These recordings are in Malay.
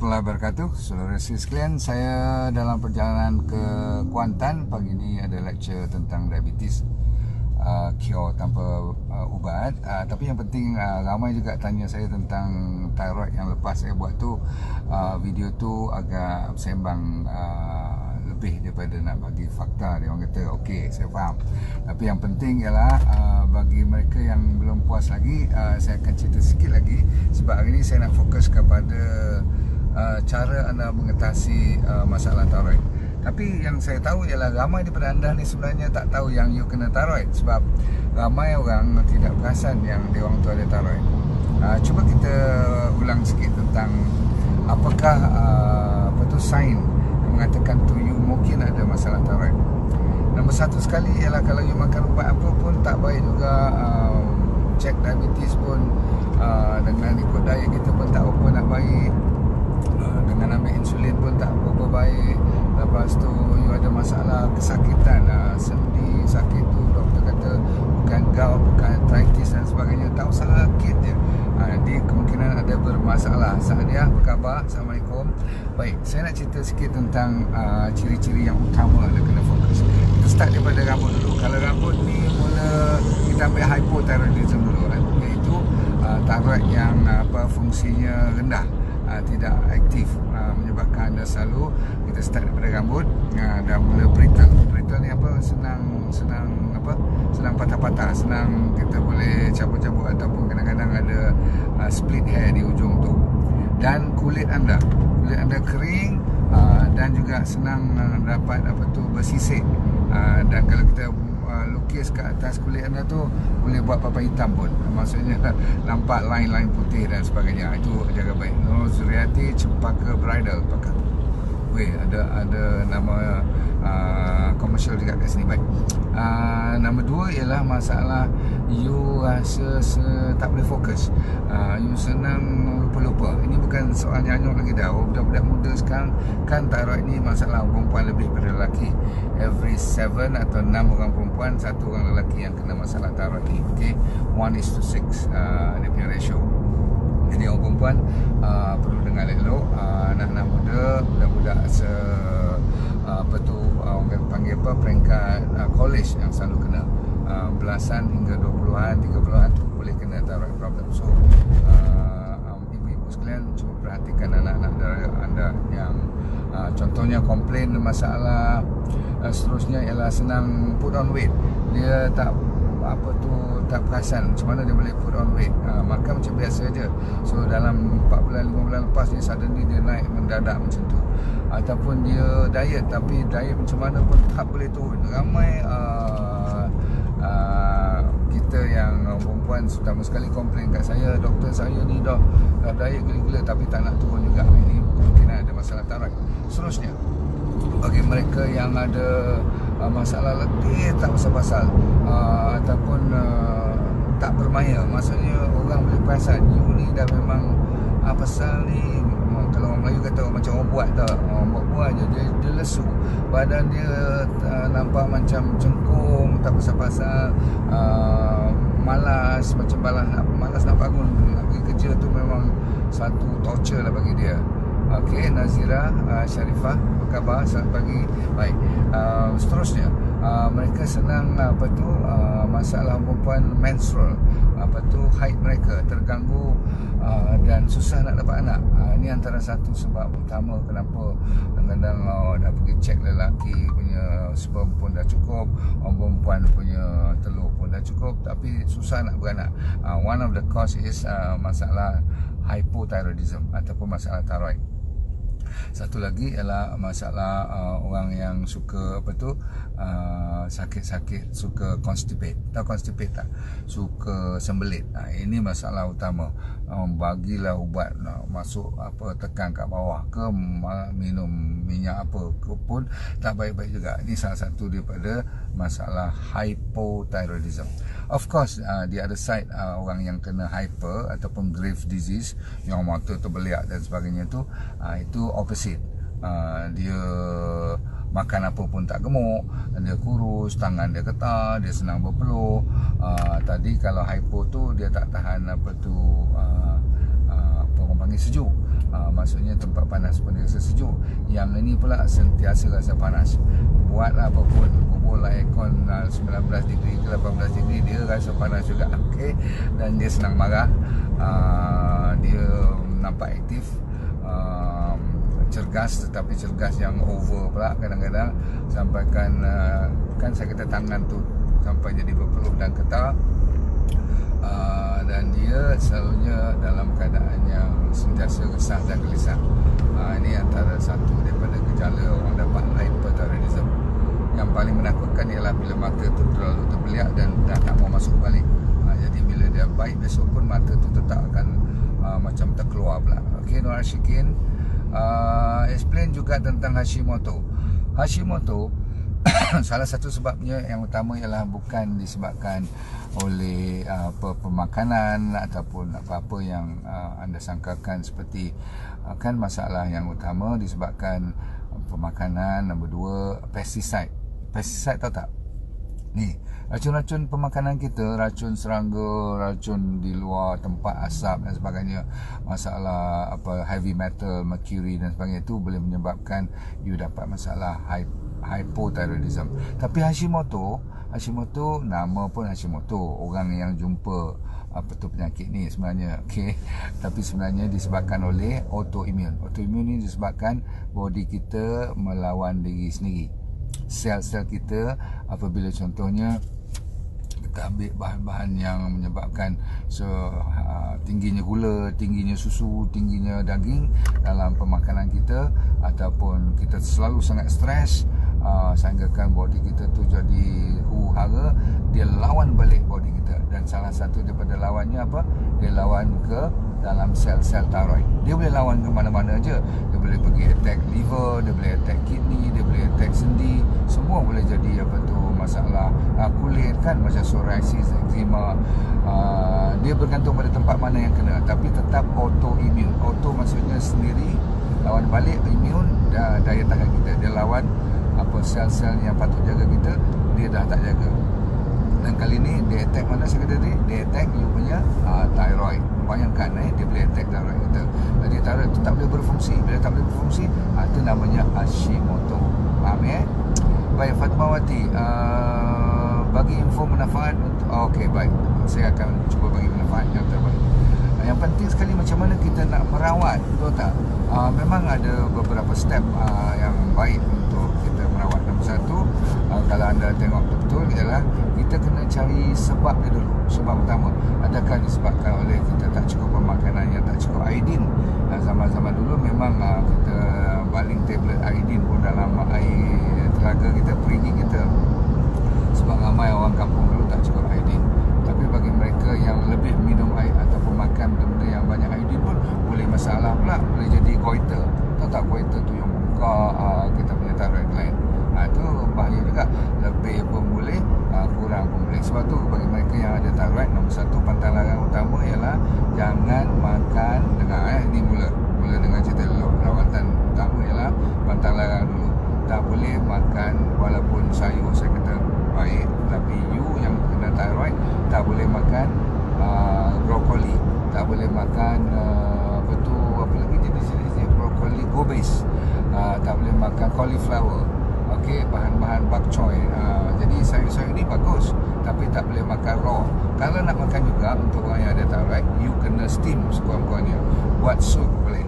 warahmatullahi wabarakatuh. Saudara sekalian, saya dalam perjalanan ke Kuantan. Pagi ini ada lecture tentang diabetes, cure tanpa ubat. Tapi yang penting, ramai juga tanya saya tentang thyroid yang lepas saya buat tu. Video tu agak sembang lebih daripada nak bagi fakta. Dia orang kata okey, saya faham. Tapi yang penting ialah bagi mereka yang belum puas lagi, saya akan cerita sikit lagi. Sebab hari ini saya nak fokus kepada cara anda mengatasi masalah thyroid. Tapi yang saya tahu ialah ramai daripada anda ni sebenarnya tak tahu yang you kena thyroid. Sebab ramai orang tidak perasan yang dia orang tu ada thyroid. Cuba kita ulang sikit tentang apakah sign yang mengatakan tu you mungkin ada masalah thyroid. Nombor satu sekali ialah kalau you makan ubat apa pun tak baik juga. Cek diabetes pun dengan ikut diet kita pun tak apa nak baik. Dengan ambil insulin pun tak apa baik. Lepas tu you ada masalah kesakitan, sendi sakit tu doktor kata bukan gout, bukan arthritis dan sebagainya, tak usah sakit je. Dia kemungkinan ada bermasalah. Saatnya, apa khabar? Assalamualaikum. Baik, saya nak cerita sikit tentang ciri-ciri yang utama yang kena fokus. Kita start daripada rambut dulu. Kalau rambut ni mula kita ambil hypothyroidism dulu kan, iaitu thyroid yang fungsinya rendah, tidak aktif, menyebabkan anda selalu, kita start daripada rambut dan mula brittle. Brittle ni apa? Senang patah-patah, senang kita boleh cabut-cabut ataupun kadang-kadang ada split hair di ujung tu. Dan kulit anda kering dan juga senang dapat bersisik. Dan kalau kita lukis ke atas kulit anda tu boleh buat papan hitam pun, maksudnya nampak line-line putih dan sebagainya. Itu jaga baik. Nurul-Zuriati Cempaka Bridal pakai. Weh, ada nama komersial juga kat sini. Baik. Nombor dua ialah masalah you rasa tak boleh fokus. You senang lupa-lupa. Ini bukan soal nyanyuk lagi dah. Budak-budak muda sekarang kan thyroid ni masalah perempuan lebih daripada lelaki. Every 7 atau 6 orang perempuan, 1 orang lelaki yang kena masalah thyroid ni. Okay, 1:6 dia punya ratio. Jadi orang perempuan perlu dengar elok. Anak-anak muda, budak-budak orang panggil peringkat college yang selalu kena, belasan hingga 20-an, 30-an tu boleh kena thyroid problem. So ibu-ibu sekalian, cuba perhatikan anak-anak anda yang contohnya komplain masalah. Seterusnya ialah senang put on weight. Dia tak perasan macam mana dia boleh put on weight. Makan macam biasa je. So dalam 4 bulan 5 bulan lepas ni suddenly dia naik mendadak macam tu. Ataupun dia diet, tapi diet macam mana pun tak boleh turun. Ramai kita yang perempuan terutama sekali komplain kat saya, doktor saya ni dah diet gila-gila tapi tak nak turun juga. Ini mungkin ada masalah thyroid. Seterusnya, bagi mereka yang ada masalah letih tak pasal-pasal, ataupun tak bermaya, maksudnya orang boleh perasan you ni dah memang pasal ni. Kalau orang Melayu kata macam orang buat tak, orang buat je, dia lesu, badan dia nampak macam cengkung, tak pasal-pasal, malas, macam malas nak bangun, nak pergi kerja tu memang satu torture lah bagi dia. Okey, Nazira Sharifah, apa khabar? Selamat pagi. Baik. Seterusnya, mereka senang masalah perempuan menstrual, haid mereka terganggu dan susah nak dapat anak. Ini antara satu sebab utama kenapa kadang-kadang dah pergi cek lelaki punya sperm pun dah cukup, orang perempuan punya telur pun dah cukup, tapi susah nak beranak. One of the cause is masalah hypothyroidism ataupun masalah thyroid. Satu lagi ialah masalah orang yang suka sakit-sakit, suka constipate. Tahu constipate tak? Suka sembelit. Ini masalah utama. Bagilah ubat masuk tekan kat bawah ke, minum minyak apa ke pun tak baik-baik juga. Ini salah satu daripada masalah hypothyroidism. Of course, the other side, orang yang kena hyper ataupun grave disease, yang mata terbeliak dan sebagainya tu, itu opposite. Dia makan apa pun tak gemuk, dia kurus, tangan dia getar, dia senang berpeluh. Tadi kalau hypo tu dia tak tahan orang panggil sejuk. Maksudnya tempat panas pun dia rasa sejuk. Yang ini pula sentiasa rasa panas. Buatlah apapun, bubuhlah aircon 19 degree ke 18 degree, dia rasa panas juga. Okey. Dan dia senang marah. Dia nampak aktif, cergas, tetapi cergas yang over pula kadang-kadang, sampaikan kan saya kata tangan tu sampai jadi berpeluh dan getah. Dan dia selalunya dalam keadaan yang sentiasa resah dan gelisah. Ini antara satu daripada gejala orang dapat hyperthyroidism. Yang paling menakutkan ialah bila mata tu terlalu terbeliak dan dah tak mau masuk balik. Jadi bila dia baik besok pun mata tu tetap akan macam terkeluar pula. Okey, Nur Ashikin explain juga tentang Hashimoto. Hashimoto salah satu sebabnya yang utama ialah bukan disebabkan oleh pemakanan ataupun apa-apa yang anda sangkakan seperti kan masalah yang utama disebabkan pemakanan. Nombor 2, pesticide. Pesticide tahu tak? Ni, racun-racun pemakanan kita, racun serangga, racun di luar tempat, asap dan sebagainya, masalah heavy metal, mercury dan sebagainya, itu boleh menyebabkan you dapat masalah hypothyroidism. Tapi Hashimoto, nama pun Hashimoto, orang yang jumpa apa tu penyakit ni sebenarnya, okey. Tapi sebenarnya disebabkan oleh autoimmune. Autoimmune ni disebabkan body kita melawan diri sendiri. Sel-sel kita apabila contohnya kita ambil bahan-bahan yang menyebabkan tingginya gula, tingginya susu, tingginya daging dalam pemakanan kita, ataupun kita selalu sangat stres, sehinggakan body kita tu jadi huru-hara, dia lawan balik body kita. Dan salah satu daripada lawannya apa? Dia lawan ke dalam sel-sel thyroid. Dia boleh lawan ke mana-mana je. Dia boleh pergi attack liver, dia boleh attack kidney, dia boleh attack sendi. Semua boleh jadi masalah kulit kan, macam psoriasis, eczema. Dia bergantung pada tempat mana yang kena. Tapi tetap autoimmune. Auto maksudnya sendiri, lawan balik immune, daya tahan kita. Dia lawan sel-sel yang patut jaga kita, dia dah tak jaga. Dan kali ni dia attack mana saya kata tadi? Dia attack you punya thyroid. Bayangkan dia boleh attack thyroid kita. Jadi thyroid tu tak boleh berfungsi. Bila tak boleh berfungsi, itu namanya Hashimoto. Faham ya? Baik, Fatmawati, bagi info manfaat untuk okey, baik. Saya akan cuba bagi manfaat yang terbaik. Yang penting sekali macam mana kita nak merawat, betul tak? Memang ada beberapa step yang baik untuk kita merawat. Nombor satu, kalau anda tengok betul ialah kita kena cari sebab dia dulu. Sebab utama, adakah disebabkan oleh kita tak cukup pemakanan yang tak cukup iodin? Zaman-zaman dulu memang kita baling tablet iodin pun dalam air telaga kita, perigi kita, sebab ramai orang kampung dulu tak cukup iodin. Tapi bagi mereka yang lebih minum air ataupun makan benda yang banyak iodin pun boleh masalah pula, boleh jadi goiter. Tahu tak goiter tu yang buka kita punya thyroid gland. Itu bahaya juga. Lebih pun boleh, kurang pun boleh. Sebab tu bagi mereka yang ada thyroid, nombor satu pantang larang utama ialah jangan makan. Dengar ini mula dengan cerita dulu. Rawatan utama ialah pantang larang dulu. Tak boleh makan walaupun sayur saya kata baik, tapi you yang kena thyroid tak boleh makan brokoli, tak boleh makan apa lagi jenis-jenis brokoli gobes, tak boleh makan cauliflower. Okey, bahan-bahan bak choy. Jadi sayur-sayur ni bagus, tapi tak boleh makan raw. Kalau nak makan juga untuk orang yang ada thyroid, you kena steam sekurang-kurangnya. Buat sup boleh.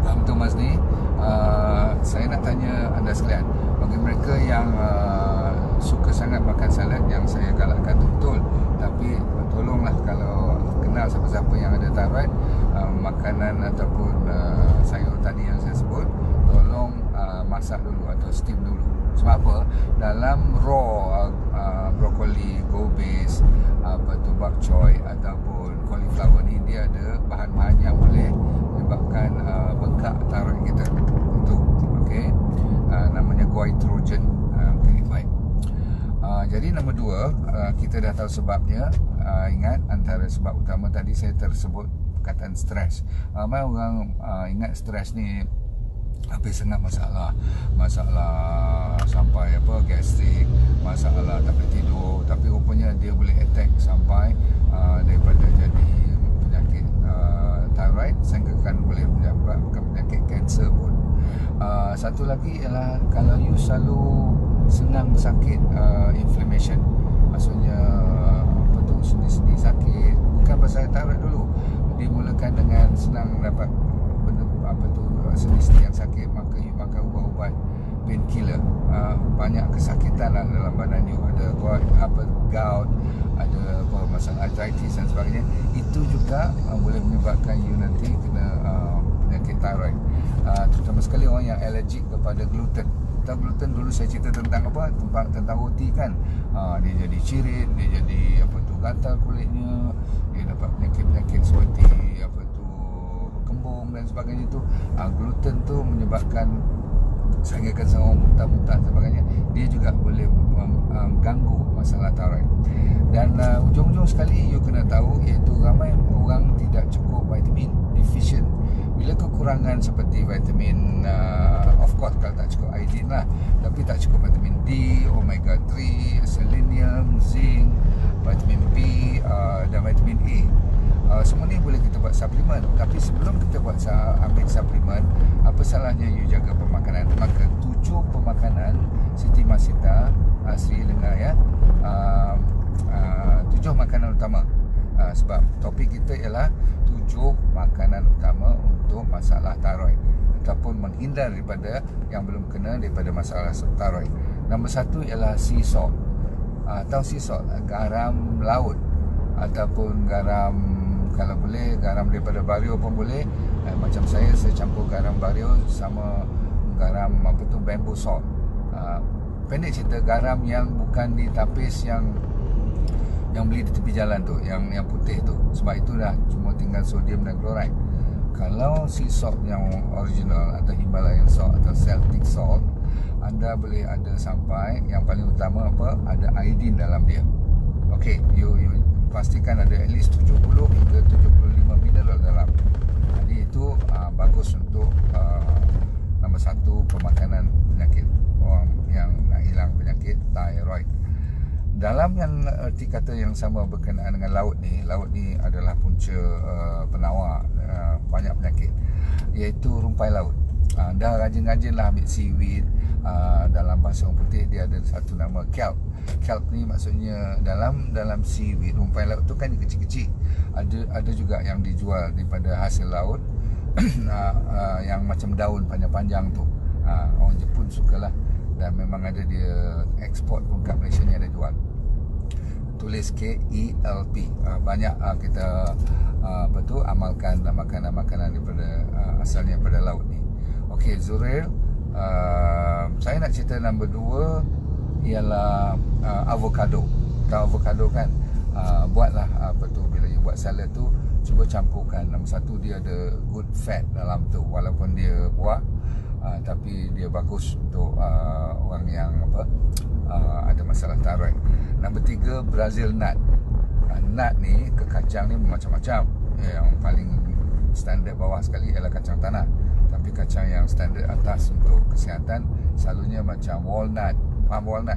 Faham tu Mas ni? Saya nak tanya anda sekalian, bagi mereka yang suka sangat makan salad, yang saya galakkan tu betul, tapi tolonglah kalau kenal siapa-siapa yang ada thyroid, makanan ataupun sayur tadi yang saya sebut, tolong masak dulu atau steam dulu. Sebab apa? Dalam raw brokoli, gobes, bak choy ataupun cauliflower ni, dia ada bahan-bahan yang boleh menyebabkan bengkak thyroid kita. Itu okey, namanya goitrogen. Okey, baik. Jadi nombor 2, kita dah tahu sebabnya. Ingat antara sebab utama tadi saya tersebut perkataan stres. Ramai orang ingat stres ni habis sangat masalah sampai gastrik, masalah tak boleh tidur, tapi rupanya dia boleh attack sampai daripada jadi penyakit thyroid, sehingga kan boleh menyebabkan penyakit kanser pun. Satu lagi ialah kalau you selalu senang sakit, inflammation, maksudnya apa tu, sendi-sendi sakit, bukan pasal thyroid dulu, dimulakan dengan senang dapat benda apa tu, sendi-sendi yang sakit, maka you makan ubat-ubat painkiller, banyak kesakitan lah dalam badan you, ada gout, ada masalah arthritis dan sebagainya. Itu juga boleh menyebabkan you nanti kena penyakit thyroid, terutama sekali orang yang allergic kepada gluten. Gluten dulu saya cerita tentang apa, tentang roti kan, dia jadi cirit, dia jadi apa tu, gatal kulitnya, dia dapat penyakit-penyakit seperti apa tu, kembung dan sebagainya tu. Gluten tu menyebabkan sehingga seorang muntah-muntah dan sebagainya. Dia juga boleh mengganggu masalah thyroid. Dan ujung-ujung sekali you kena tahu, iaitu ramai orang tidak cukup vitamin, deficient. Bila kekurangan seperti vitamin, of course kalau tak cukup iodine lah, tapi tak cukup vitamin D, omega 3, selenium, zinc, vitamin B, dan vitamin A, semua ni boleh kita buat suplemen. Tapi sebelum kita buat ambil suplemen, apa salahnya you jaga pemakanan? Maka 7 pemakanan Siti Masita Sri Lenga ya, 7 makanan utama. Sebab topik kita ialah 7 makanan utama untuk masalah thyroid, ataupun menghindar daripada yang belum kena daripada masalah thyroid. Nombor 1 ialah sea salt, atau sea salt, garam laut, ataupun garam, kalau boleh garam daripada Bario pun boleh. Macam saya campur garam Bario sama garam apa tu, bamboo salt. Pendek cerita, garam yang bukan ditapis, yang beli di tepi jalan tu, yang putih tu. Sebab itu dah cuma tinggal sodium dan chloride. Kalau sea salt yang original atau Himalayan salt atau Celtic salt, anda boleh ada sampai, yang paling utama apa, ada iodine dalam dia. Okey, you pastikan ada at least 70 hingga 75 mineral dalam. Jadi itu bagus untuk nombor 1 pemakanan penyakit orang yang nak hilang penyakit thyroid. Dalam yang erti kata yang sama berkenaan dengan laut ni adalah punca penawar banyak penyakit, iaitu rumpai laut. Dah rajin-rajinlah ambil seaweed. Dalam bahasa orang putih dia ada satu nama kelp. Kelp ni maksudnya dalam seaweed, rumpai laut tu kan kecil-kecil. Ada juga yang dijual daripada hasil laut yang macam daun panjang-panjang tu. Orang Jepun sukalah, dan memang ada dia ekspor pun kat Malaysia ni, ada jual. Tulis KELP. Banyak kita apa tu, amalkan makanan-makanan daripada asalnya daripada laut ni. Okey Zuril, saya nak cerita nombor 2 ialah avocado. Tahu avocado kan? Buatlah apa tu, bila you buat salad tu, cuba campurkan. Nombor 1, dia ada good fat dalam tu, walaupun dia buah, tapi dia bagus untuk orang yang ada masalah thyroid. Nombor 3, Brazil nut. Nut ni ke kacang ni macam-macam. Yang paling standard bawah sekali ialah kacang tanah, tapi kacang yang standard atas untuk kesihatan selalunya macam walnut. Faham walnut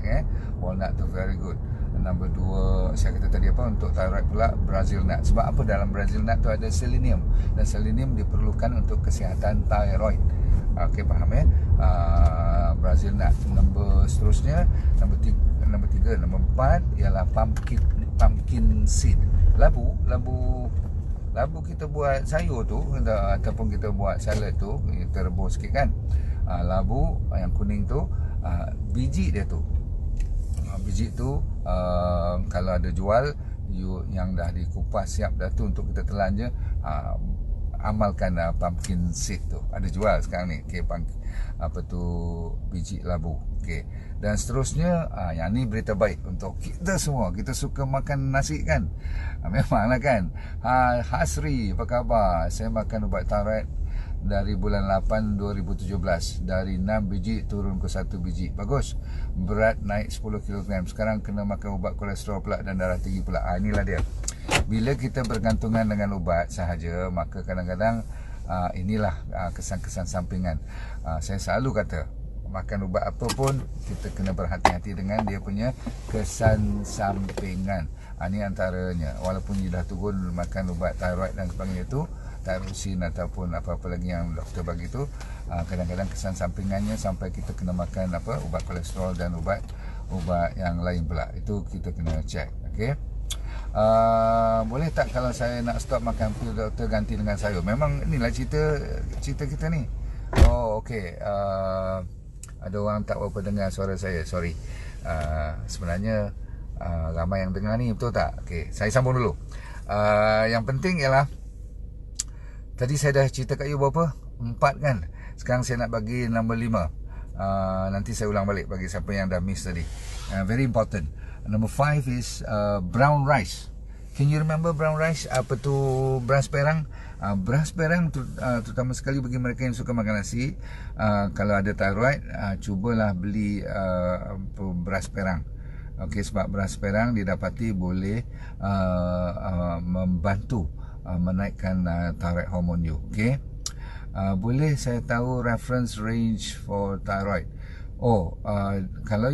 Walnut tu very good. Nombor 2, saya kata tadi apa, untuk thyroid pula Brazil nut. Sebab apa? Dalam Brazil nut tu ada selenium, dan selenium diperlukan untuk kesihatan thyroid. Okey, faham Brazil nut. Nombor seterusnya, nombor 4 ialah pumpkin seed. Labu kita buat sayur tu, ataupun kita buat salad tu, kita rebus sikit kan. Labu yang kuning tu, biji dia tu, kalau ada jual, yang dah dikupas siap dah tu untuk kita telan je, amalkan pumpkin seed tu. Ada jual sekarang ni. Okey, apa tu, biji labu. Okey. Dan seterusnya, yang ni berita baik untuk kita semua. Kita suka makan nasi kan? Memanglah kan. Hasri, apa khabar? Saya makan ubat thyroid dari bulan 8 2017. Dari 6 biji turun ke 1 biji. Bagus. Berat naik 10 kg. Sekarang kena makan ubat kolesterol pula dan darah tinggi pula. Inilah dia. Bila kita bergantungan dengan ubat sahaja, maka kadang-kadang inilah kesan-kesan sampingan. Saya selalu kata, makan ubat apa pun kita kena berhati-hati dengan dia punya kesan sampingan. Ini antaranya. Walaupun dia dah turun makan ubat thyroid dan sebagainya tu, thyrosin ataupun apa-apa lagi yang doktor bagi tu, kadang-kadang kesan sampingannya sampai kita kena makan ubat kolesterol dan ubat yang lain pula. Itu kita kena check. Okey. Boleh tak kalau saya nak stop makan pil doktor ganti dengan sayur? Memang inilah cerita kita ni. Oh, okey. Ada orang tak berapa dengar suara saya. Sorry. Sebenarnya ramai yang dengar ni, betul tak? Okey, saya sambung dulu. Yang penting ialah tadi saya dah cerita kat you berapa? 4 kan? Sekarang saya nak bagi nombor 5. Nanti saya ulang balik bagi siapa yang dah miss tadi. Very important. Number 5 is brown rice. Can you remember brown rice? Apa tu beras perang? Beras perang terutama sekali bagi mereka yang suka makan nasi. Kalau ada thyroid, cubalah beli beras perang. Okey, sebab beras perang didapati boleh membantu menaikkan thyroid hormon you. Okey. Boleh saya tahu reference range for thyroid? Kalau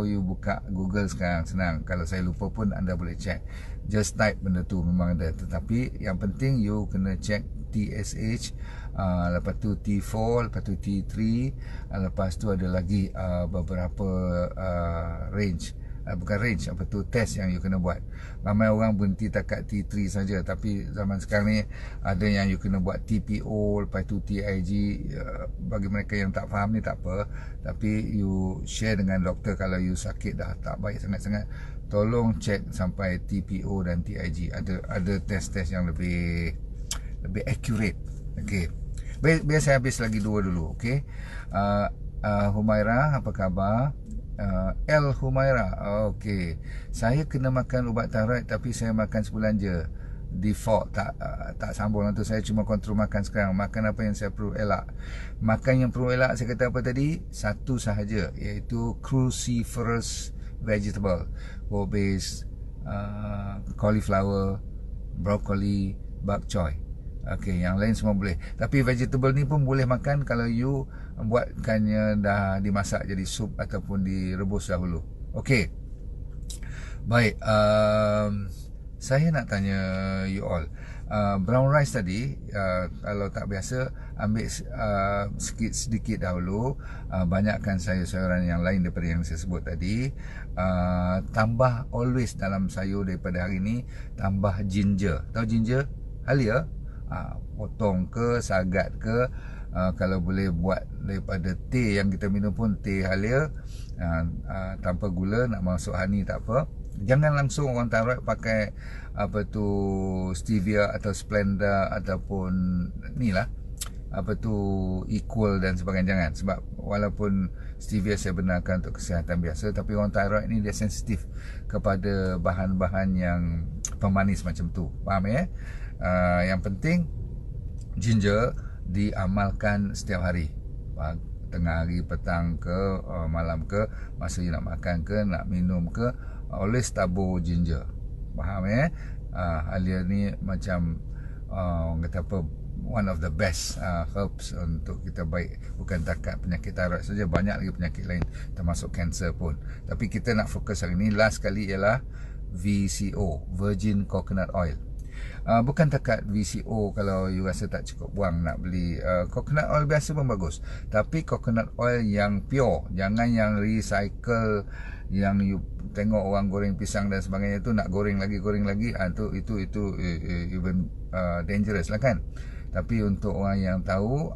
you buka Google sekarang senang. Kalau saya lupa pun anda boleh check. Just type benda tu, memang ada. Tetapi yang penting you kena check TSH, lepas tu T4, lepas tu T3, lepas tu ada lagi beberapa range. Bukan range, test yang you kena buat. Ramai orang berhenti takat T3 saja, tapi zaman sekarang ni ada yang you kena buat TPO, lepas tu TIG. Bagi mereka yang tak faham ni tak apa, tapi you share dengan doktor. Kalau you sakit dah tak baik sangat-sangat, tolong check sampai TPO dan TIG. Ada test-test yang lebih accurate. Okey. Biar saya habis lagi 2 dulu. Okey. Humaira, apa khabar? El Humaira. Okey. Saya kena makan ubat thyroid tapi saya makan sebulan je. Default tak sambung tu. Saya cuma kontrol makan sekarang. Makan apa yang saya perlu elak. Makan yang perlu elak saya kata apa tadi? Satu sahaja, iaitu cruciferous vegetable. Obese, cauliflower, broccoli, bok choy. Okey, yang lain semua boleh. Tapi vegetable ni pun boleh makan kalau you buatkannya dah dimasak jadi sup ataupun direbus dahulu. Okey. Baik, saya nak tanya you all. Brown rice tadi, kalau tak biasa, ambil sedikit dahulu, banyakkan sayur-sayuran yang lain daripada yang saya sebut tadi. Tambah always dalam sayur daripada hari ni, tambah ginger. Tahu ginger? Halia? Potong ke, sagat ke, kalau boleh buat daripada teh yang kita minum pun teh halia, tanpa gula, nak masuk honey tak apa. Jangan langsung orang thyroid pakai stevia atau Splenda ataupun ni lah, equal dan sebagainya. Jangan, sebab walaupun stevia saya benarkan untuk kesihatan biasa, tapi orang thyroid ni dia sensitif kepada bahan-bahan yang pemanis macam tu. Faham ya? Yang penting ginger diamalkan setiap hari, tengah hari, petang ke, malam ke, masa you nak makan ke, nak minum ke, always tabur ginger. Faham ya? Halia ni macam orang kata one of the best herbs untuk kita baik. Bukan takat penyakit thyroid saja, banyak lagi penyakit lain termasuk kanser pun. Tapi kita nak fokus hari ni, last kali ialah VCO, Virgin Coconut Oil. Bukan takat VCO, kalau you rasa tak cukup buang nak beli coconut oil biasa pun bagus, tapi coconut oil yang pure. Jangan yang recycle, yang you tengok orang goreng pisang dan sebagainya tu nak goreng lagi itu even dangerous lah kan. Tapi untuk orang yang tahu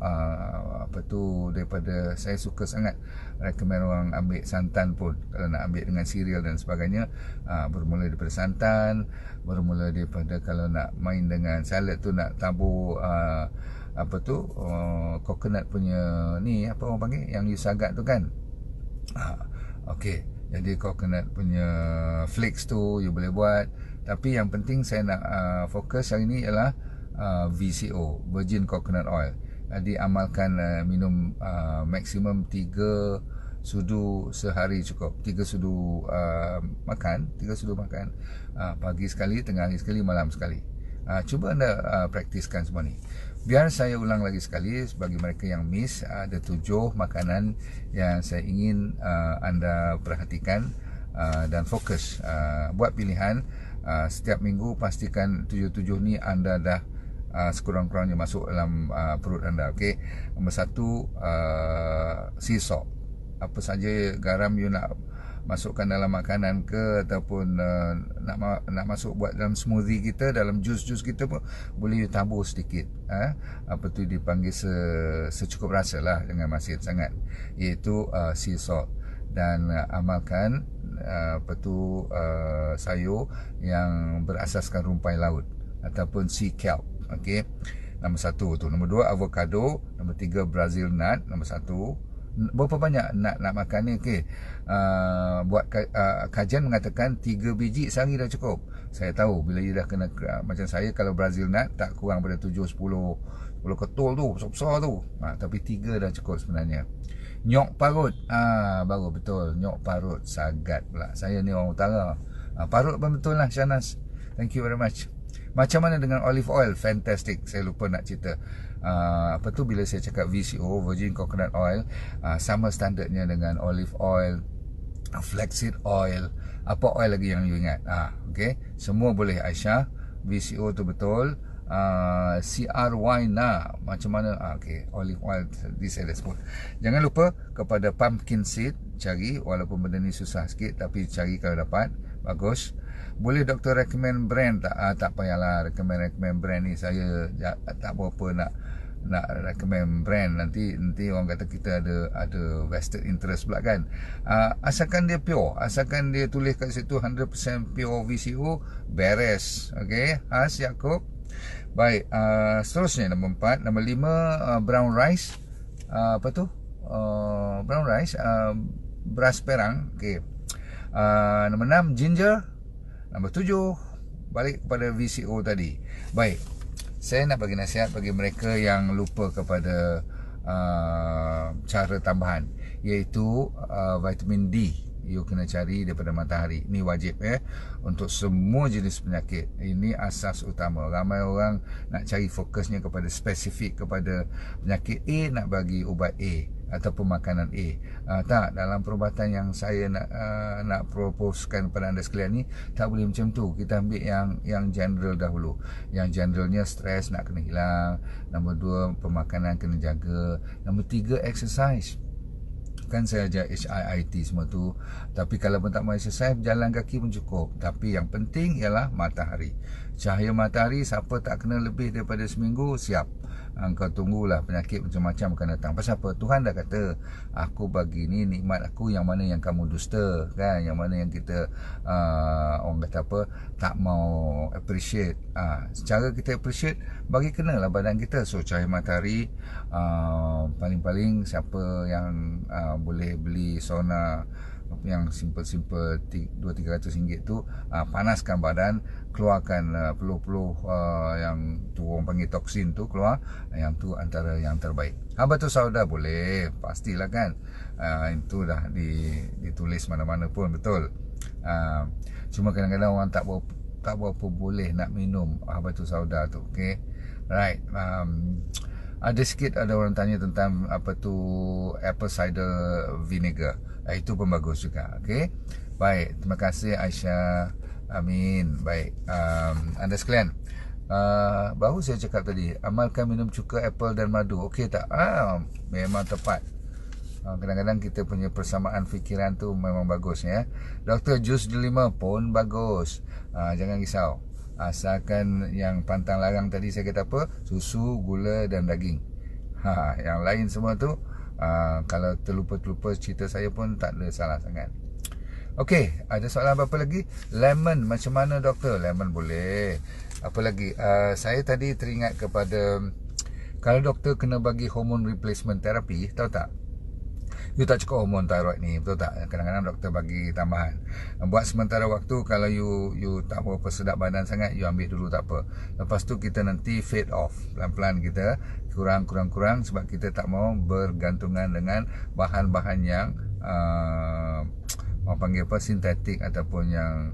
daripada, saya suka sangat recommend orang ambil santan pun. Kalau nak ambil dengan cereal dan sebagainya, bermula daripada santan, bermula daripada kalau nak main dengan salad tu nak tabur coconut punya ni, apa orang panggil, yang you sagat tu kan. Okey, jadi coconut punya flakes tu you boleh buat. Tapi yang penting saya nak fokus hari ni ialah VCO, Virgin Coconut Oil. Diamalkan minum maksimum 3 sudu sehari cukup. 3 sudu makan, pagi sekali, tengah hari sekali, malam sekali. Cuba anda praktiskan semua ni. Biar saya ulang lagi sekali bagi mereka yang miss. Ada 7 makanan yang saya ingin anda perhatikan dan fokus. Buat pilihan setiap minggu, pastikan 7 ni anda dah sekurang-kurangnya masuk dalam perut anda. Okey. Nombor 1, sea salt. Apa saja garam you nak masukkan dalam makanan ke, ataupun nak masuk buat dalam smoothie kita, dalam jus-jus kita pun boleh you tabur sedikit. Apa tu dipanggil secukup rasa lah, dengan masin sangat, iaitu sea salt. Dan amalkan sayur yang berasaskan rumpai laut ataupun sea kelp. Okey. Nombor 1 tu. Nombor 2, avocado. Nombor 3, Brazil nut. Nombor 1. Berapa banyak nak makan ni? Okey. Buat kajian mengatakan 3 biji sehari dah cukup. Saya tahu bila you dah kena macam saya, kalau Brazil nut tak kurang pada 7-10 ketol tu, besar-besar tu. Tapi 3 dah cukup sebenarnya. Nyok parut. Baru betul. Nyok parut. Sagat pula. Saya ni orang utara. Parut pun betul lah, Shanas. Thank you very much. Macam mana dengan olive oil? Fantastic. Saya lupa nak cerita. Bila saya cakap VCO, Virgin Coconut Oil, sama standardnya dengan olive oil, flaxseed oil, apa oil lagi yang you ingat? Okay. Semua boleh, Aisyah. VCO tu betul. CRY macam mana? Okay. Olive oil saya dah sebut. Jangan lupa kepada pumpkin seed, cari, walaupun benda ni susah sikit, tapi cari kalau dapat. Bagus. Boleh doktor recommend brand tak? Tak payahlah recommend brand ni. Saya tak berapa nak recommend brand. Nanti orang kata kita ada vested interest pula kan. Asalkan dia pure, asalkan dia tulis kat situ 100% pure VCO, beres. Okey, Has Yaakob. Baik, seterusnya nombor 4. Nombor 5, brown rice. Brown rice, beras perang. Okey. Nombor 6, ginger. Nombor 7, balik kepada VCO tadi. Baik, saya nak bagi nasihat bagi mereka yang lupa kepada cara tambahan, iaitu vitamin D. You kena cari daripada matahari. Ini wajib untuk semua jenis penyakit. Ini asas utama. Ramai orang nak cari fokusnya kepada spesifik kepada penyakit A, nak bagi ubat A ataupun makanan A. Tak, dalam perubatan yang saya nak proposekan kepada anda sekalian ni, tak boleh macam tu. Kita ambil yang general dahulu. Yang generalnya stres nak kena hilang. Nombor 2, pemakanan kena jaga. Nombor 3, exercise. Kan saya ajar HIIT semua tu. Tapi kalau pun tak mau exercise, jalan kaki pun cukup. Tapi yang penting ialah matahari. Cahaya matahari, siapa tak kena lebih daripada seminggu, siap. Kau tunggulah, penyakit macam-macam akan datang. Pasal apa? Tuhan dah kata, aku bagi ni nikmat aku, yang mana yang kamu dusta, kan? Yang mana yang kita orang kata apa, tak mau appreciate. Cara kita appreciate, bagi kenalah badan kita. So cahaya matahari, paling-paling siapa yang boleh beli sauna yang simple-simple 200-300 ringgit tu, panaskan badan, keluarkan peluh-peluh yang tu orang panggil toksin tu keluar. Yang tu antara yang terbaik. Habatus sauda boleh, pastilah kan. Itu dah ditulis mana-mana pun, betul. Cuma kadang-kadang orang tak berapa boleh nak minum habatus sauda tu. Okay, right. Ada sikit ada orang tanya tentang apa tu apple cider vinegar. Itu pun bagus juga. Okey. Baik, terima kasih Aisyah. Amin. Baik, anda sekalian, baru saya cakap tadi, amalkan minum cuka apple dan madu. Okey tak? Memang tepat. Kadang-kadang kita punya persamaan fikiran tu memang bagus ya. Doktor, jus delima pun bagus. Jangan risau. Asalkan yang pantang larang tadi saya kata apa? Susu, gula dan daging. Yang lain semua tu, kalau terlupa-terlupa cerita saya pun tak ada salah sangat. Okey, ada soalan apa lagi? Lemon macam mana doktor? Lemon boleh. Apa lagi? Saya tadi teringat kepada, kalau doktor kena bagi hormone replacement therapy, tahu tak? You tak cukup hormon thyroid ni, betul tak? Kadang-kadang doktor bagi tambahan. Buat sementara waktu, kalau you tak berapa sedap badan sangat, you ambil dulu, tak apa. Lepas tu kita nanti fade off. Pelan-pelan kita kurang sebab kita tak mau bergantungan dengan bahan-bahan yang orang panggil apa, sintetik ataupun yang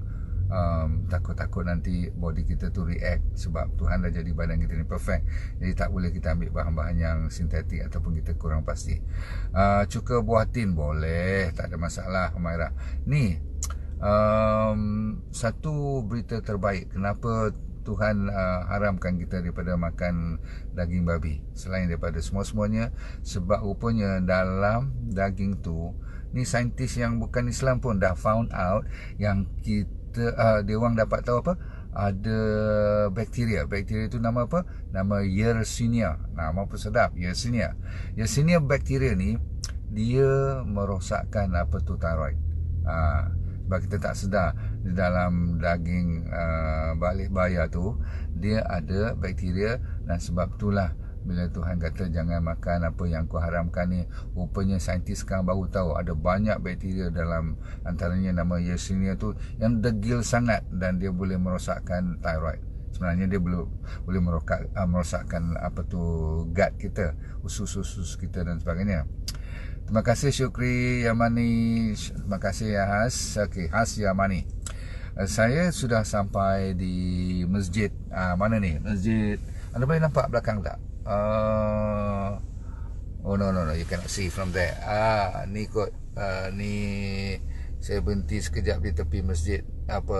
takut-takut nanti body kita tu react. Sebab Tuhan dah jadi badan kita ni perfect. Jadi tak boleh kita ambil bahan-bahan yang sintetik ataupun kita kurang pasti. Cuka buah tin boleh, tak ada masalah Humairah. Ni satu berita terbaik. Kenapa Tuhan haramkan kita daripada makan daging babi selain daripada semua-semuanya, sebab rupanya dalam daging tu ni saintis yang bukan Islam pun dah found out yang kita dia orang dapat tahu apa, ada bakteria tu nama apa, nama Yersinia, nama apa sedap, Yersinia bakteria ni dia merosakkan apa tu thyroid. Sebab kita tak sedar di dalam daging balik bayar tu dia ada bakteria, dan sebab itulah bila Tuhan kata jangan makan apa yang kau haramkan ni, rupanya saintis sekarang baru tahu ada banyak bakteria dalam, antaranya nama Yersinia tu yang degil sangat dan dia boleh merosakkan thyroid. Sebenarnya dia boleh merosakkan apa tu gut kita, usus-usus kita dan sebagainya. Terima kasih Syukri Yamani. Terima kasih ya Has. Okey, Has Yamani. Saya sudah sampai di masjid. Mana ni? Masjid. Anda boleh nampak belakang tak? Oh no, you cannot see from there. Ni kot. Ni saya berhenti sekejap di tepi masjid apa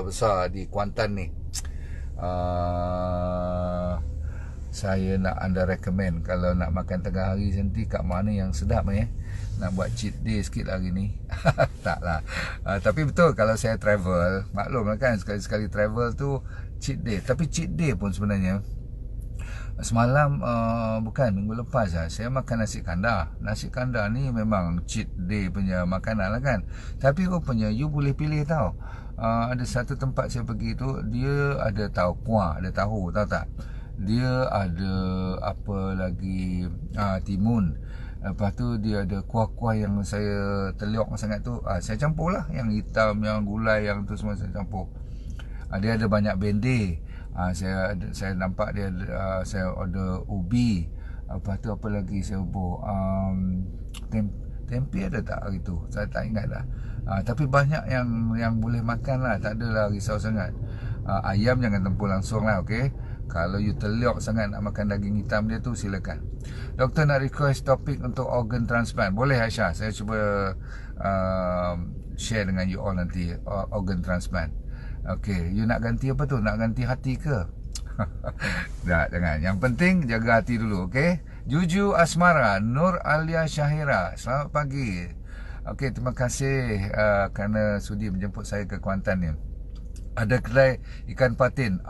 besar di Kuantan ni. Saya nak anda recommend kalau nak makan tengah hari nanti kat mana yang sedap nak buat cheat day sikit hari ni. Taklah. Tapi betul kalau saya travel, maklumlah kan sekali-sekali travel tu cheat day. Tapi cheat day pun sebenarnya semalam bukan minggu lepas saya makan nasi kandar. Nasi kandar ni memang cheat day punya makanan lah kan. Tapi rupanya you boleh pilih tau. Ada satu tempat saya pergi tu, dia ada kuah, ada tahu, tahu tak? Dia ada apa lagi, timun. Lepas tu dia ada kuah-kuah yang saya terliok sangat tu, saya campur lah. Yang hitam, yang gulai, yang tu semua saya campur. Dia ada banyak bende. Saya nampak dia saya order ubi. Lepas tu apa lagi saya buat, tempe ada tak hari tu? Saya tak ingat dah. Tapi banyak yang boleh makan lah. Tak adalah risau sangat. Ayam jangan tempur langsung lah, okey? Kalau you terliok sangat nak makan daging hitam dia tu, silakan. Doktor nak request topik untuk organ transplant. Boleh Aisyah, saya cuba share dengan you all nanti organ transplant. Okay, you nak ganti apa tu? Nak ganti hati ke? Tak, jangan. Yang penting jaga hati dulu, okay? Juju Asmara, Nur Alia Syahira, selamat pagi. Okay, terima kasih kerana sudi menjemput saya ke Kuantan ni. Ada kedai ikan patin,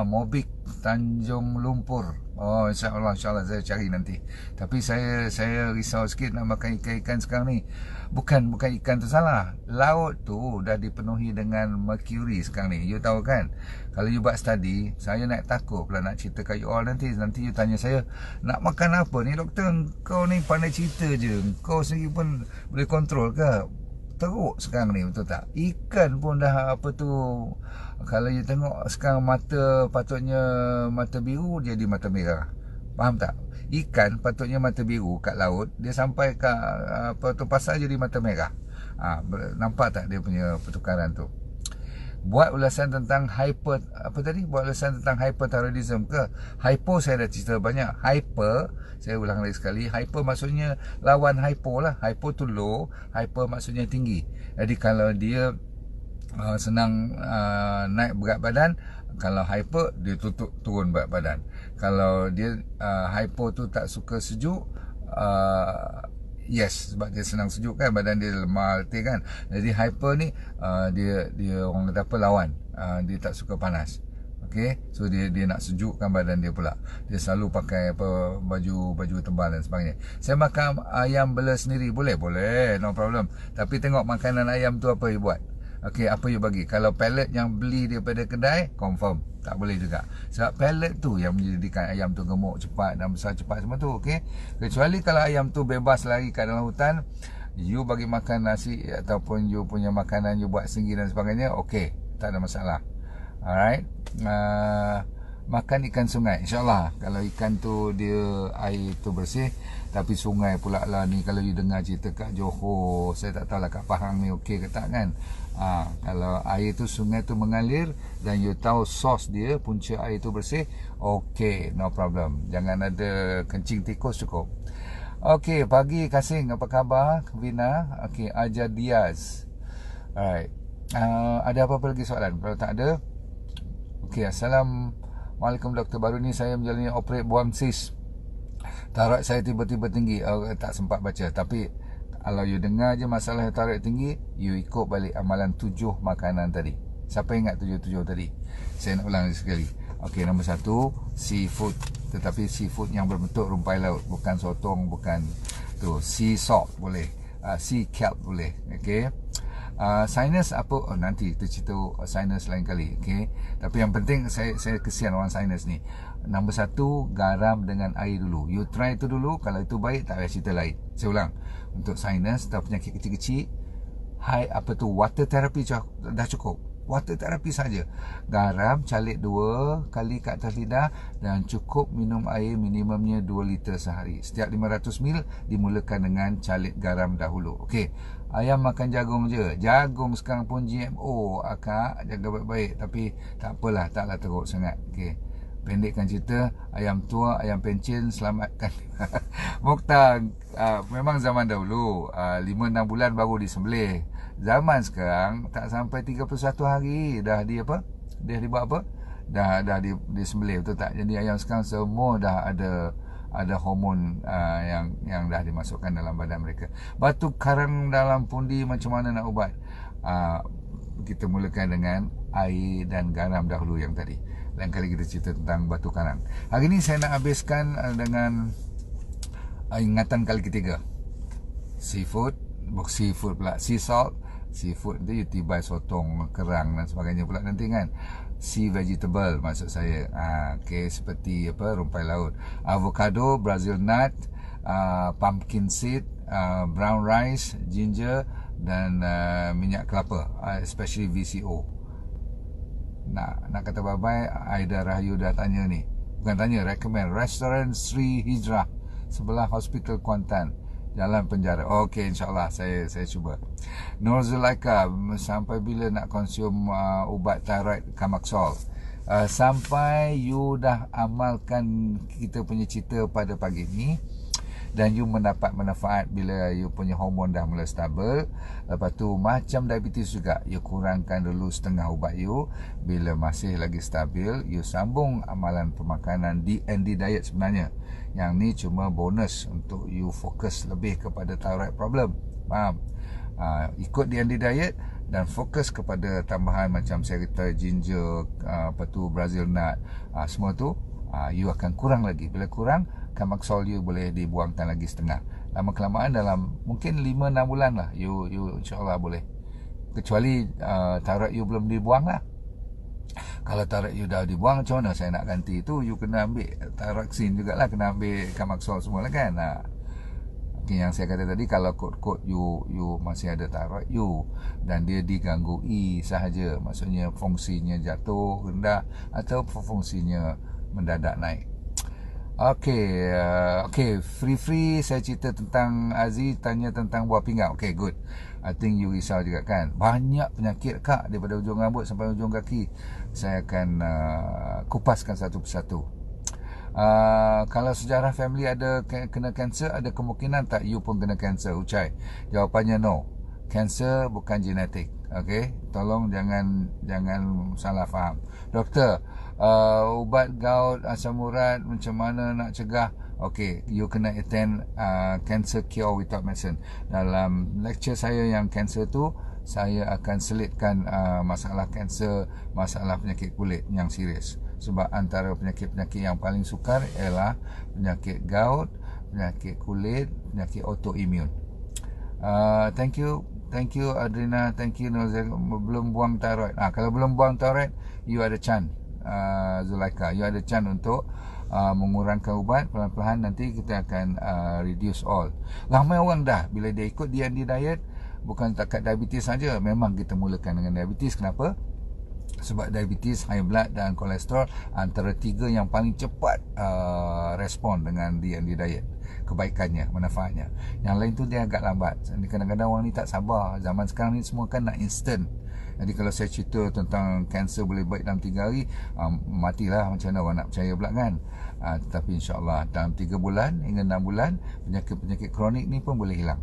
Mobik Tanjung Lumpur. InsyaAllah saya cari nanti. Tapi saya risau sikit nak makan ikan-ikan sekarang ni. Bukan ikan tu salah. Laut tu dah dipenuhi dengan mercury sekarang ni. You tahu kan? Kalau you buat study, saya nak takut pula nak cerita kat you all nanti you tanya saya, nak makan apa ni doktor? Kau ni pandai cerita je. Kau sendiri pun boleh kontrol ke? Teruk sekarang ni, betul tak? Ikan pun dah apa tu, kalau you tengok sekarang mata patutnya mata biru jadi mata merah. Faham tak? Ikan patutnya mata biru kat laut, dia sampai ke apa tu pasar jadi mata merah. Nampak tak dia punya pertukaran tu? Buat ulasan tentang buat ulasan tentang hyperthyroidism ke? Hypo saya dah cerita banyak. Hyper, saya ulang lagi sekali, hyper maksudnya lawan hypo lah. Hypo tu low, hyper maksudnya tinggi. Jadi kalau dia senang naik berat badan, kalau hyper dia turun berat badan. Kalau dia hypo tu tak suka sejuk, yes, sebab dia senang sejuk kan, badan dia lemah letih kan. Jadi hyper ni dia orang kata apa, lawan. Dia tak suka panas. Okay, so dia nak sejukkan badan dia pula. Dia selalu pakai apa, baju tebal dan sebagainya. Saya makan ayam bela sendiri, boleh, no problem. Tapi tengok makanan ayam tu apa you buat. Okay, apa you bagi. Kalau pellet yang beli daripada kedai, confirm tak boleh juga. Sebab pellet tu yang menjadikan ayam tu gemuk cepat dan besar cepat semua tu. Okay, kecuali kalau ayam tu bebas lari kat dalam hutan, you bagi makan nasi ataupun you punya makanan you buat sendiri dan sebagainya, okay, tak ada masalah. Alright. Makan ikan sungai, InsyaAllah. Kalau ikan tu dia air tu bersih. Tapi sungai pula lah ni, kalau you dengar cerita kat Johor, saya tak tahu lah kat Pahang ni okey ke tak kan. Kalau air tu sungai tu mengalir dan you tahu sos dia, punca air tu bersih, okey, no problem. Jangan ada kencing tikus, cukup. Okey, pagi Kasing, apa khabar? Vina, okey, Ajar Diaz. Alright. Ada apa-apa lagi soalan? Kalau tak ada, Okey, Assalamualaikum doktor. Baru ni saya menjalani operate buang sis. Tarat saya tiba-tiba tinggi. Tak sempat baca. Tapi kalau you dengar je masalah tarat tinggi, you ikut balik amalan 7 makanan tadi. Siapa ingat 7 tadi? Saya nak ulang sekali. Okey, nombor 1, seafood. Tetapi seafood yang berbentuk rumpai laut, bukan sotong, bukan tu. Sea salt boleh, sea kelp boleh. Okey. Sinus apa? Nanti kita cerita sinus lain kali. Okey. Tapi yang penting saya kesian orang sinus ni. Nombor 1, garam dengan air dulu. You try itu dulu. Kalau itu baik, tak payah cerita lain. Saya ulang. Untuk sinus atau penyakit kecil-kecil, water therapy dah cukup. Water therapy saja. Garam calik 2 kali kat atas lidah dan cukup minum air minimumnya 2 liter sehari. Setiap 500 ml dimulakan dengan calik garam dahulu. Okey. Ayam makan jagung je. Jagung sekarang pun GMO. Akak jaga baik-baik. Tapi tak apalah, taklah teruk sangat. Okey. Pendekkan cerita, ayam tua, ayam pencen selamatkan. Mokhtar, memang zaman dahulu 5-6 bulan baru disembelih. Zaman sekarang tak sampai 31 hari dah dibuat apa? Dah disembelih, betul tak? Jadi ayam sekarang semua dah ada hormon yang dah dimasukkan dalam badan mereka. Batu karang dalam pundi macam mana nak ubat? Kita mulakan dengan air dan garam dahulu yang tadi. Lain kali kita cerita tentang batu karang. Hari ni saya nak habiskan dengan ingatan kali ketiga. Seafood pula, sea salt. Seafood tu you tibai sotong, kerang dan sebagainya pula nanti kan. Sea vegetable maksud saya. Okay, seperti rumpai laut. Avocado, Brazil nut, pumpkin seed, brown rice, ginger dan minyak kelapa, especially VCO. Nak kata bye-bye, Aida Rahayu dah tanya ni. Bukan tanya, recommend restoran Sri Hijrah sebelah Hospital Kuantan, Jalan Penjara. Okey, insyaAllah saya cuba. Nur Zulaika, sampai bila nak konsum ubat thyroid Kamaxol? Sampai you dah amalkan kita punya cerita pada pagi ni dan you mendapat manfaat bila you punya hormon dah mula stabil. Lepas tu macam diabetes juga, you kurangkan dulu setengah ubat you. Bila masih lagi stabil, you sambung amalan pemakanan DND diet sebenarnya. Yang ni cuma bonus untuk you fokus lebih kepada thyroid problem. Faham? Ikut DND diet dan fokus kepada tambahan macam saya kata ginger, Brazil nut, semua tu you akan kurang lagi. Bila kurang, Kamaxol you boleh dibuangkan lagi setengah. Lama kelamaan dalam mungkin 5-6 bulan lah you insyaAllah boleh. Kecuali thyroid you belum dibuang lah. Kalau thyroid you dah dibuang, macam mana saya nak ganti? Itu you kena ambil thyroxine jugalah, kena ambil Kamaxol semua lah kan. Okay, yang saya kata tadi, kalau kod-kod you masih ada thyroid you dan dia diganggu sahaja, maksudnya fungsinya jatuh rendah atau fungsinya mendadak naik. Okay, free saya cerita tentang Aziz tanya tentang buah pinggang. Okay, good. I think you risau juga kan. Banyak penyakit kak, daripada ujung rambut sampai ujung kaki. Saya akan kupaskan satu persatu. Kalau sejarah family ada kena kanser, ada kemungkinan tak you pun kena kanser? Ucai, jawapannya no. Kanser bukan genetik. Okay, tolong jangan salah faham. Doktor, ubat gout, asam urat, macam mana nak cegah? Okay, you kena attend Cancer Cure Without Medicine. Dalam lecture saya yang cancer tu, saya akan selitkan masalah kanser, masalah penyakit kulit yang serius. Sebab antara penyakit-penyakit yang paling sukar ialah penyakit gout, penyakit kulit, penyakit autoimun. Thank you Adrina, thank you Nozil. Belum buang thyroid. Kalau belum buang thyroid, you ada chance. Zulaika, you ada chance untuk mengurangkan ubat. Perlahan-lahan nanti kita akan reduce all. Ramai orang dah bila dia ikut DND diet, bukan takat diabetes saja, memang kita mulakan dengan diabetes. Kenapa? Sebab diabetes, high blood dan kolesterol antara 3 yang paling cepat respon dengan DND diet. Kebaikannya, manfaatnya. Yang lain tu dia agak lambat. Kadang-kadang orang ni tak sabar. Zaman sekarang ni semua kan nak instant. Jadi kalau saya cerita tentang kanser boleh baik dalam 3 hari, matilah, macam mana orang nak percaya pula kan. Tetapi insyaAllah dalam 3 bulan hingga 6 bulan, penyakit-penyakit kronik ni pun boleh hilang.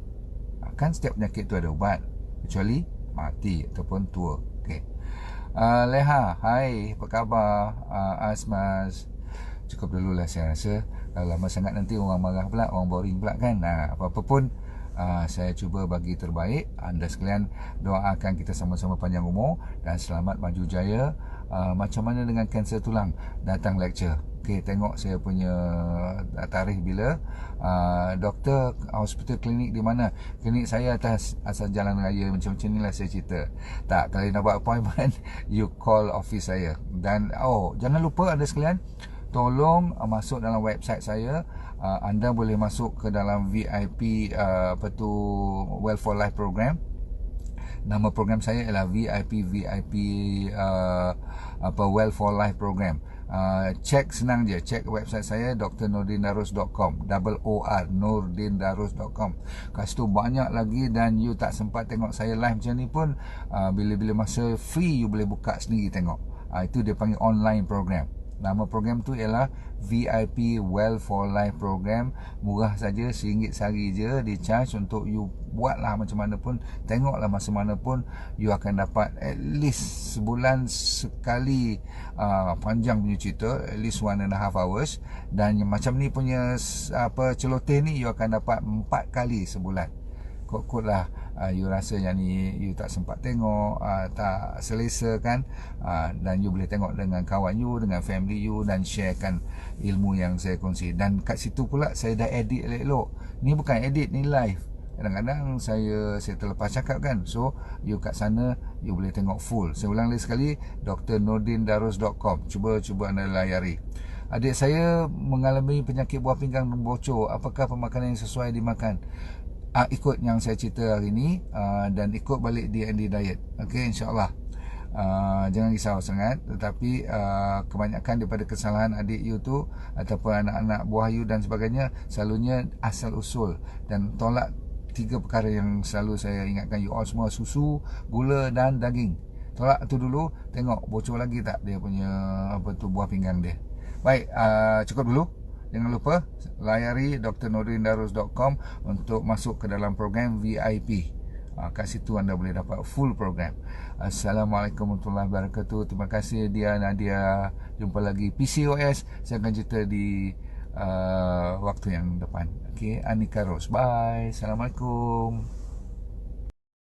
Kan setiap penyakit tu ada ubat, kecuali mati ataupun tua. Okay. Leha, hai, apa khabar? Asmas. Cukup dulu lah saya rasa. Kalau lama sangat nanti orang marah pula, orang boring pula kan. Apa-apa pun saya cuba bagi terbaik. Anda sekalian doakan kita sama-sama panjang umur dan selamat maju jaya. Macam mana dengan kanser tulang? Datang lecture. Okey, tengok saya punya tarikh bila. Doktor, hospital, klinik di mana? Klinik saya atas asal jalan raya. Macam-macam ni lah saya cerita. Tak, kalau nak buat appointment you call office saya. Dan jangan lupa anda sekalian, tolong masuk dalam website saya. Anda boleh masuk ke dalam VIP Well for Life program. Nama program saya ialah VIP Well for Life program. Cek senang je, cek website saya drnordindarus.com, nordindarus.com. Kat situ banyak lagi, dan you tak sempat tengok saya live macam ni pun, bila-bila masa free you boleh buka sendiri tengok. Itu dia panggil online program. Nama program tu ialah VIP Well for Life program. Murah saja, RM1 sehari je di charge untuk you buatlah macam mana pun, tengoklah masa mana pun. You akan dapat at least sebulan sekali panjang punya cerita, at least 1.5 hours. Dan macam ni punya celoteh ni you akan dapat 4 kali sebulan. Kot-kot lah you rasa yang ni you tak sempat tengok, tak selesa kan, dan you boleh tengok dengan kawan you, dengan family you, dan sharekan ilmu yang saya kongsi. Dan kat situ pula saya dah edit elok-elok. Ni bukan edit, ni live. Kadang-kadang saya terlepas cakap kan. So you kat sana you boleh tengok full. Saya ulang lagi sekali, drnordindarus.com. Cuba anda layari. Adik saya mengalami penyakit buah pinggang bocor. Apakah pemakanan yang sesuai dimakan? Ikut yang saya cerita hari ni, dan ikut balik D&D diet. Okey, insyaAllah. Jangan risau sangat. Tetapi kebanyakan daripada kesalahan adik you tu ataupun anak-anak buah you dan sebagainya, selalunya asal usul. Dan tolak 3 perkara yang selalu saya ingatkan you all semua: susu, gula dan daging. Tolak tu dulu. Tengok bocor lagi tak dia punya buah pinggang dia. Baik, cukup dulu. Jangan lupa layari drnordindarus.com untuk masuk ke dalam program VIP. Kat situ anda boleh dapat full program. Assalamualaikum warahmatullahi wabarakatuh. Terima kasih Dia Nadia. Jumpa lagi PCOS. Saya akan cerita di waktu yang depan. Okay, Anika Ros. Bye. Assalamualaikum.